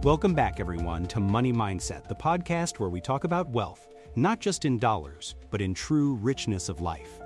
Welcome back, everyone, to Money Mindset, the podcast where we talk about wealth, not just in dollars, but in true richness of life.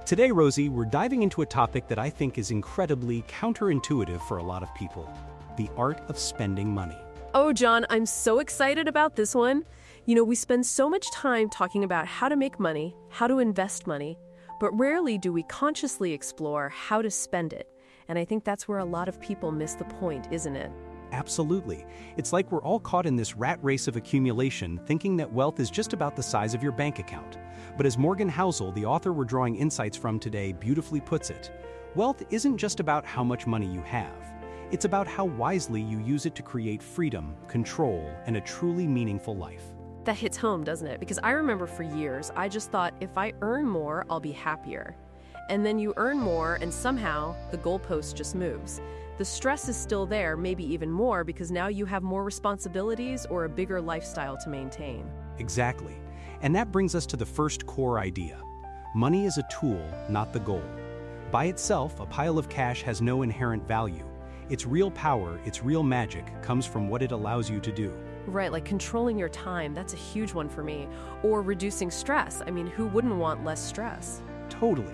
Today, Rosie, we're diving into a topic that I think is incredibly counterintuitive for a lot of people: the art of spending money. Oh, John, I'm so excited about this one. We spend so much time talking about how to make money, how to invest money, but rarely do we consciously explore how to spend it. And I think that's where a lot of people miss the point, isn't it? Absolutely. It's like we're all caught in this rat race of accumulation, thinking that wealth is just about the size of your bank account. But as Morgan Housel, the author we're drawing insights from today, beautifully puts it, wealth isn't just about how much money you have. It's about how wisely you use it to create freedom, control, and a truly meaningful life. That hits home, doesn't it? Because I remember for years, I just thought if I earn more, I'll be happier. And then you earn more, and somehow the goalpost just moves. The stress is still there, maybe even more, because now you have more responsibilities or a bigger lifestyle to maintain. Exactly. And that brings us to the first core idea. Money is a tool, not the goal. By itself, a pile of cash has no inherent value. Its real power, its real magic, comes from what it allows you to do. Right, like controlling your time, that's a huge one for me. Or reducing stress. I mean, who wouldn't want less stress? Totally.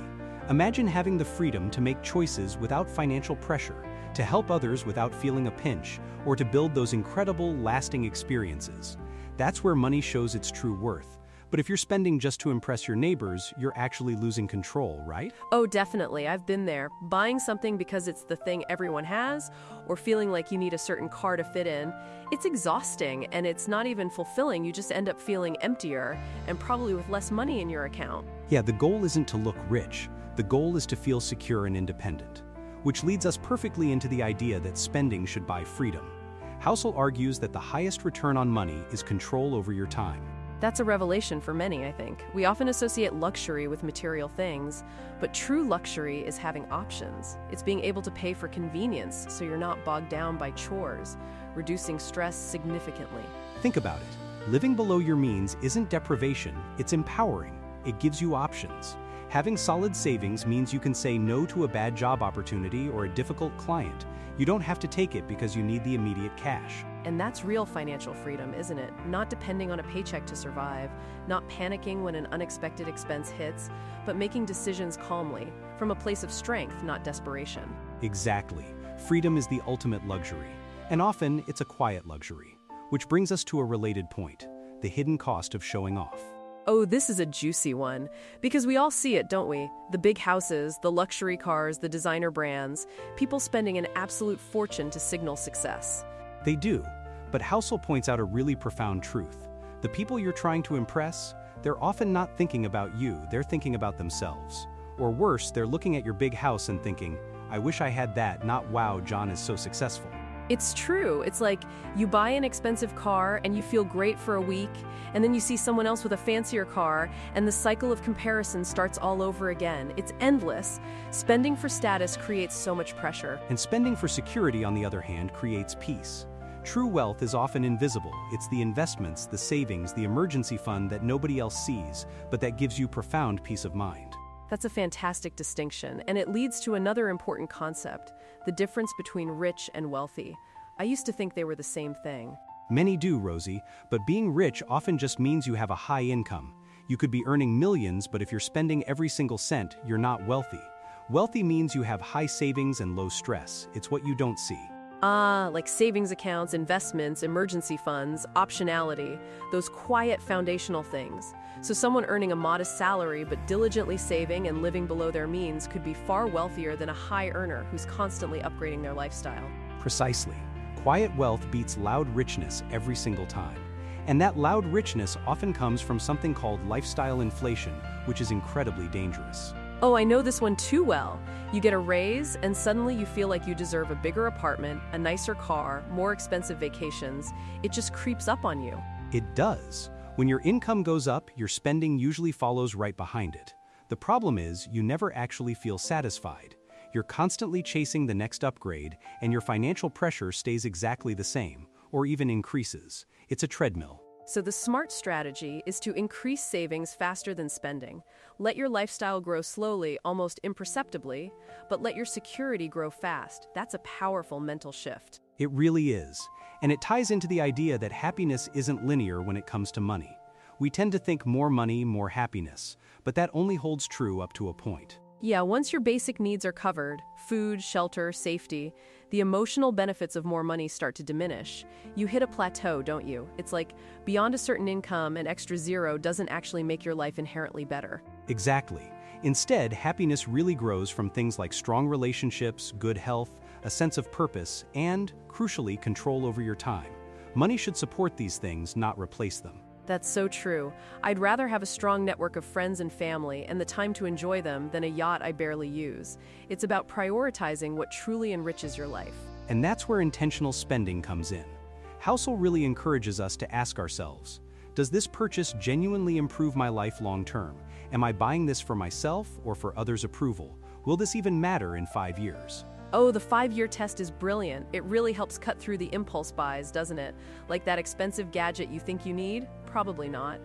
Imagine having the freedom to make choices without financial pressure, to help others without feeling a pinch, or to build those incredible, lasting experiences. That's where money shows its true worth. But if you're spending just to impress your neighbors, you're actually losing control, right? Oh, definitely. I've been there. Buying something because it's the thing everyone has, or feeling like you need a certain car to fit in. It's exhausting, and it's not even fulfilling. You just end up feeling emptier, and probably with less money in your account. Yeah, the goal isn't to look rich. The goal is to feel secure and independent. Which leads us perfectly into the idea that spending should buy freedom. Housel argues that the highest return on money is control over your time. That's a revelation for many, I think. We often associate luxury with material things, but true luxury is having options. It's being able to pay for convenience so you're not bogged down by chores, reducing stress significantly. Think about it. Living below your means isn't deprivation, it's empowering. It gives you options. Having solid savings means you can say no to a bad job opportunity or a difficult client. You don't have to take it because you need the immediate cash. And that's real financial freedom, isn't it? Not depending on a paycheck to survive, not panicking when an unexpected expense hits, but making decisions calmly, from a place of strength, not desperation. Exactly. Freedom is the ultimate luxury. And often, it's a quiet luxury. Which brings us to a related point: the hidden cost of showing off. Oh, this is a juicy one, because we all see it, don't we? The big houses, the luxury cars, the designer brands, people spending an absolute fortune to signal success. They do, but Housel points out a really profound truth. The people you're trying to impress, they're often not thinking about you, they're thinking about themselves. Or worse, they're looking at your big house and thinking, I wish I had that, not wow, John is so successful. It's true. It's like you buy an expensive car and you feel great for a week, and then you see someone else with a fancier car, and the cycle of comparison starts all over again. It's endless. Spending for status creates so much pressure. And spending for security, on the other hand, creates peace. True wealth is often invisible. It's the investments, the savings, the emergency fund that nobody else sees, but that gives you profound peace of mind. That's a fantastic distinction, and it leads to another important concept: the difference between rich and wealthy. I used to think they were the same thing. Many do, Rosie, but being rich often just means you have a high income. You could be earning millions, but if you're spending every single cent, you're not wealthy. Wealthy means you have high savings and low stress. It's what you don't see. Like savings accounts, investments, emergency funds, optionality, those quiet foundational things. So someone earning a modest salary but diligently saving and living below their means could be far wealthier than a high earner who's constantly upgrading their lifestyle. Precisely. Quiet wealth beats loud richness every single time. And that loud richness often comes from something called lifestyle inflation, which is incredibly dangerous. Oh, I know this one too well. You get a raise, and suddenly you feel like you deserve a bigger apartment, a nicer car, more expensive vacations. It just creeps up on you. It does. When your income goes up, your spending usually follows right behind it. The problem is, you never actually feel satisfied. You're constantly chasing the next upgrade, and your financial pressure stays exactly the same, or even increases. It's a treadmill. So the smart strategy is to increase savings faster than spending. Let your lifestyle grow slowly, almost imperceptibly, but let your security grow fast. That's a powerful mental shift. It really is. And it ties into the idea that happiness isn't linear when it comes to money. We tend to think more money, more happiness, but that only holds true up to a point. Yeah, once your basic needs are covered, food, shelter, safety, the emotional benefits of more money start to diminish. You hit a plateau, don't you? It's like beyond a certain income, an extra zero doesn't actually make your life inherently better. Exactly. Instead, happiness really grows from things like strong relationships, good health, a sense of purpose, and, crucially, control over your time. Money should support these things, not replace them. That's so true. I'd rather have a strong network of friends and family and the time to enjoy them than a yacht I barely use. It's about prioritizing what truly enriches your life. And that's where intentional spending comes in. Housel really encourages us to ask ourselves, does this purchase genuinely improve my life long term? Am I buying this for myself or for others' approval? Will this even matter in 5 years? Oh, the 5-year test is brilliant. It really helps cut through the impulse buys, doesn't it? Like that expensive gadget you think you need? Probably not.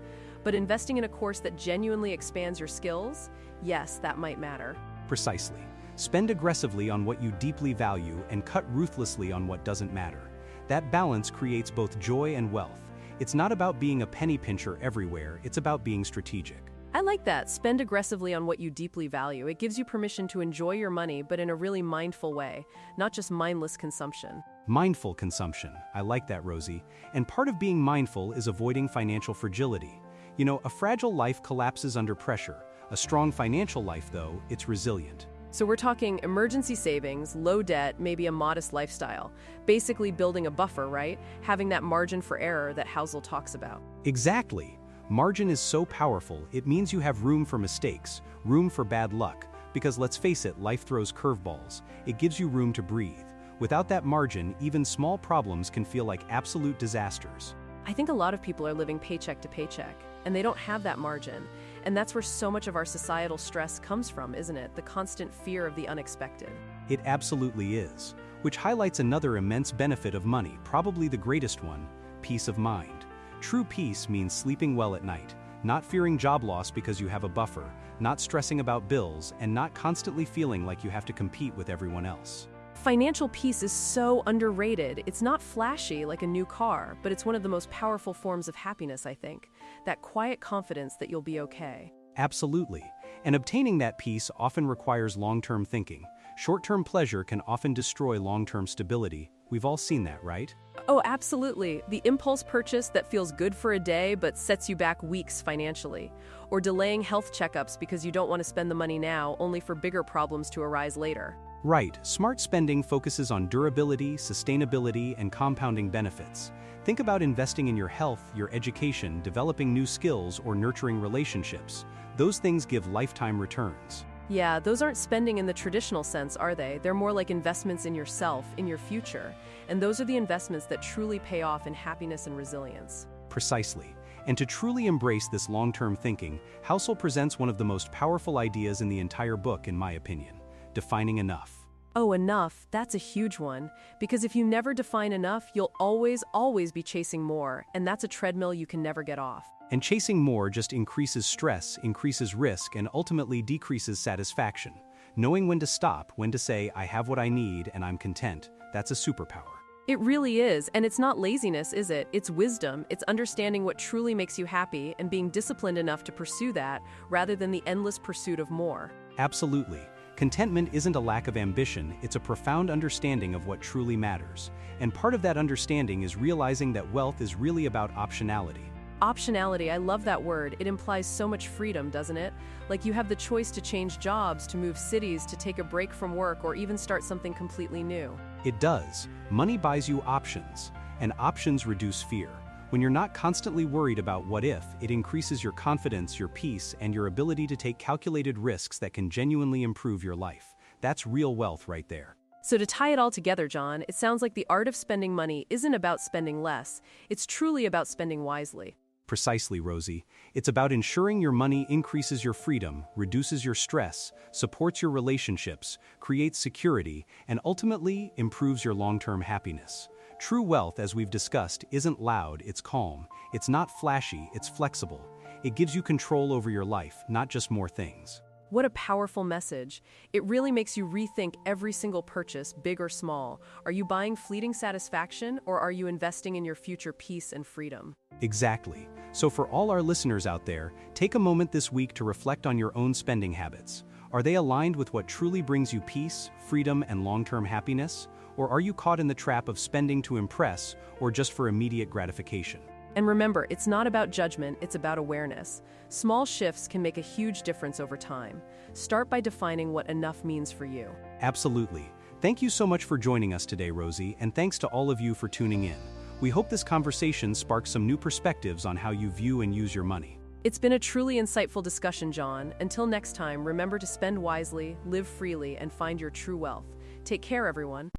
But investing in a course that genuinely expands your skills? Yes, that might matter. Precisely. Spend aggressively on what you deeply value and cut ruthlessly on what doesn't matter. That balance creates both joy and wealth. It's not about being a penny pincher everywhere, it's about being strategic. I like that. Spend aggressively on what you deeply value. It gives you permission to enjoy your money, but in a really mindful way, not just mindless consumption. Mindful consumption. I like that, Rosie. And part of being mindful is avoiding financial fragility. You know, a fragile life collapses under pressure. A strong financial life, though, it's resilient. So we're talking emergency savings, low debt, maybe a modest lifestyle. Basically building a buffer, right? Having that margin for error that Housel talks about. Exactly. Margin is so powerful, it means you have room for mistakes, room for bad luck, because let's face it, life throws curveballs. It gives you room to breathe. Without that margin, even small problems can feel like absolute disasters. I think a lot of people are living paycheck to paycheck, and they don't have that margin. And that's where so much of our societal stress comes from, isn't it? The constant fear of the unexpected. It absolutely is, which highlights another immense benefit of money, probably the greatest one: peace of mind. True peace means sleeping well at night, not fearing job loss because you have a buffer, not stressing about bills, and not constantly feeling like you have to compete with everyone else. Financial peace is so underrated. It's not flashy like a new car, but it's one of the most powerful forms of happiness, I think. That quiet confidence that you'll be okay. Absolutely. And obtaining that peace often requires long-term thinking. Short-term pleasure can often destroy long-term stability. We've all seen that, right? Oh, absolutely. The impulse purchase that feels good for a day but sets you back weeks financially. Or delaying health checkups because you don't want to spend the money now, only for bigger problems to arise later. Right. Smart spending focuses on durability, sustainability, and compounding benefits. Think about investing in your health, your education, developing new skills, or nurturing relationships. Those things give lifetime returns. Yeah, those aren't spending in the traditional sense, are they? They're more like investments in yourself, in your future. And those are the investments that truly pay off in happiness and resilience. Precisely. And to truly embrace this long-term thinking, Housel presents one of the most powerful ideas in the entire book, in my opinion: defining enough. Oh, enough, that's a huge one. Because if you never define enough, you'll always be chasing more, and that's a treadmill you can never get off. And chasing more just increases stress, increases risk, and ultimately decreases satisfaction. Knowing when to stop, when to say, I have what I need and I'm content, that's a superpower. It really is, and it's not laziness, is it? It's wisdom. It's understanding what truly makes you happy and being disciplined enough to pursue that, rather than the endless pursuit of more. Absolutely. Contentment isn't a lack of ambition, it's a profound understanding of what truly matters. And part of that understanding is realizing that wealth is really about optionality. Optionality, I love that word. It implies so much freedom, doesn't it? Like you have the choice to change jobs, to move cities, to take a break from work, or even start something completely new. It does. Money buys you options, and options reduce fear. When you're not constantly worried about what if, it increases your confidence, your peace, and your ability to take calculated risks that can genuinely improve your life. That's real wealth right there. So to tie it all together, John, it sounds like the art of spending money isn't about spending less. It's truly about spending wisely. Precisely, Rosie. It's about ensuring your money increases your freedom, reduces your stress, supports your relationships, creates security, and ultimately improves your long-term happiness. True wealth, as we've discussed, isn't loud, it's calm. It's not flashy, it's flexible. It gives you control over your life, not just more things. What a powerful message. It really makes you rethink every single purchase, big or small. Are you buying fleeting satisfaction, or are you investing in your future peace and freedom? Exactly. So for all our listeners out there, take a moment this week to reflect on your own spending habits. Are they aligned with what truly brings you peace, freedom, and long-term happiness? Or are you caught in the trap of spending to impress or just for immediate gratification? And remember, it's not about judgment, it's about awareness. Small shifts can make a huge difference over time. Start by defining what enough means for you. Absolutely. Thank you so much for joining us today, Rosie, and thanks to all of you for tuning in. We hope this conversation sparks some new perspectives on how you view and use your money. It's been a truly insightful discussion, John. Until next time, remember to spend wisely, live freely, and find your true wealth. Take care, everyone.